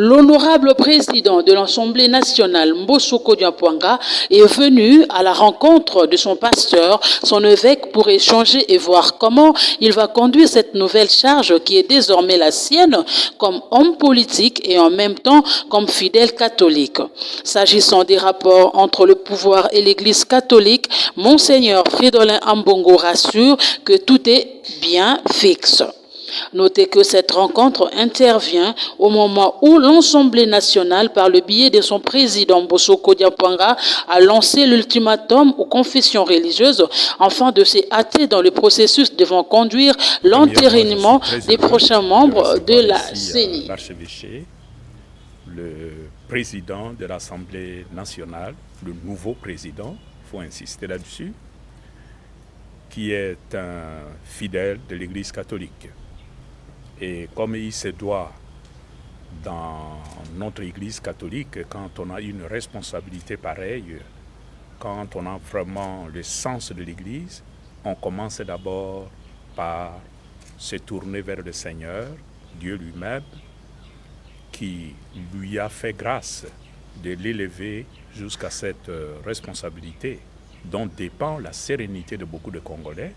L'honorable président de l'Assemblée nationale, Mbosoko Diapwanga, est venu à la rencontre de son pasteur, son évêque, pour échanger et voir comment il va conduire cette nouvelle charge qui est désormais la sienne comme homme politique et en même temps comme fidèle catholique. S'agissant des rapports entre le pouvoir et l'Église catholique, Monseigneur Fridolin Ambongo rassure que tout est bien fixe. Notez que cette rencontre intervient au moment où l'Assemblée nationale, par le biais de son président Mbosoko Diapwanga, a lancé l'ultimatum aux confessions religieuses afin de se hâter dans le processus devant conduire l'entérinement des prochains membres de la CENI. L'archevêché, le président de l'Assemblée nationale, le nouveau président, il faut insister là-dessus, qui est un fidèle de l'Église catholique. Et comme il se doit dans notre Église catholique, quand on a une responsabilité pareille, quand on a vraiment le sens de l'Église, on commence d'abord par se tourner vers le Seigneur, Dieu lui-même, qui lui a fait grâce de l'élever jusqu'à cette responsabilité dont dépend la sérénité de beaucoup de Congolais,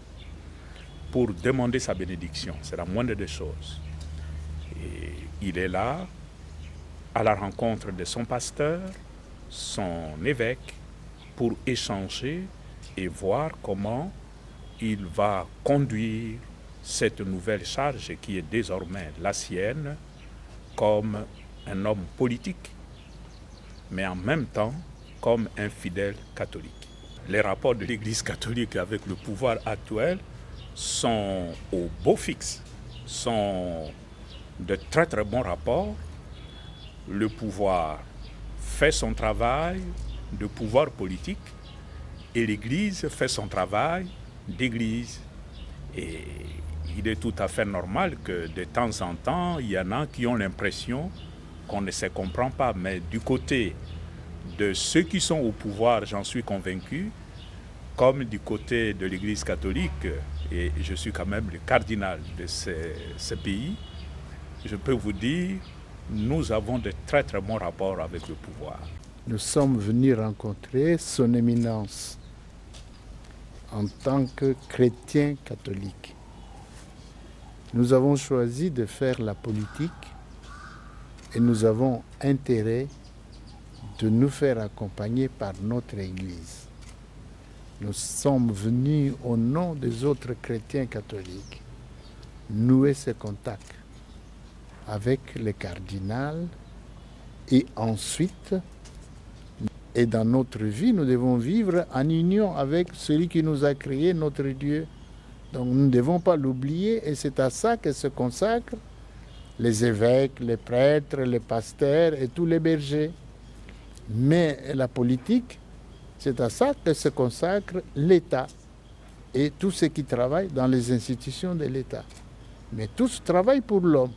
pour demander sa bénédiction. C'est la moindre des choses. Et il est là, à la rencontre de son pasteur, son évêque, pour échanger et voir comment il va conduire cette nouvelle charge qui est désormais la sienne comme un homme politique, mais en même temps comme un fidèle catholique. Les rapports de l'Église catholique avec le pouvoir actuel sont au beau fixe, sont de très très bons rapports. Le pouvoir fait son travail de pouvoir politique et l'Église fait son travail d'Église. Et il est tout à fait normal que de temps en temps, il y en a qui ont l'impression qu'on ne se comprend pas. Mais du côté de ceux qui sont au pouvoir, j'en suis convaincu, comme du côté de l'Église catholique, et je suis quand même le cardinal de ce pays, je peux vous dire, nous avons de très très bons rapports avec le pouvoir. Nous sommes venus rencontrer son éminence en tant que chrétien catholique. Nous avons choisi de faire la politique et nous avons intérêt de nous faire accompagner par notre Église. Nous sommes venus au nom des autres chrétiens catholiques nouer ce contact avec le cardinal et ensuite, et dans notre vie, nous devons vivre en union avec celui qui nous a créé, notre Dieu. Donc nous ne devons pas l'oublier et c'est à ça que se consacrent les évêques, les prêtres, les pasteurs et tous les bergers. Mais la politique, c'est à ça que se consacre l'État et tous ceux qui travaillent dans les institutions de l'État. Mais tous travaillent pour l'homme.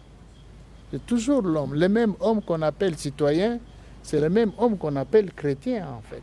C'est toujours l'homme. Le même homme qu'on appelle citoyen, c'est le même homme qu'on appelle chrétien en fait.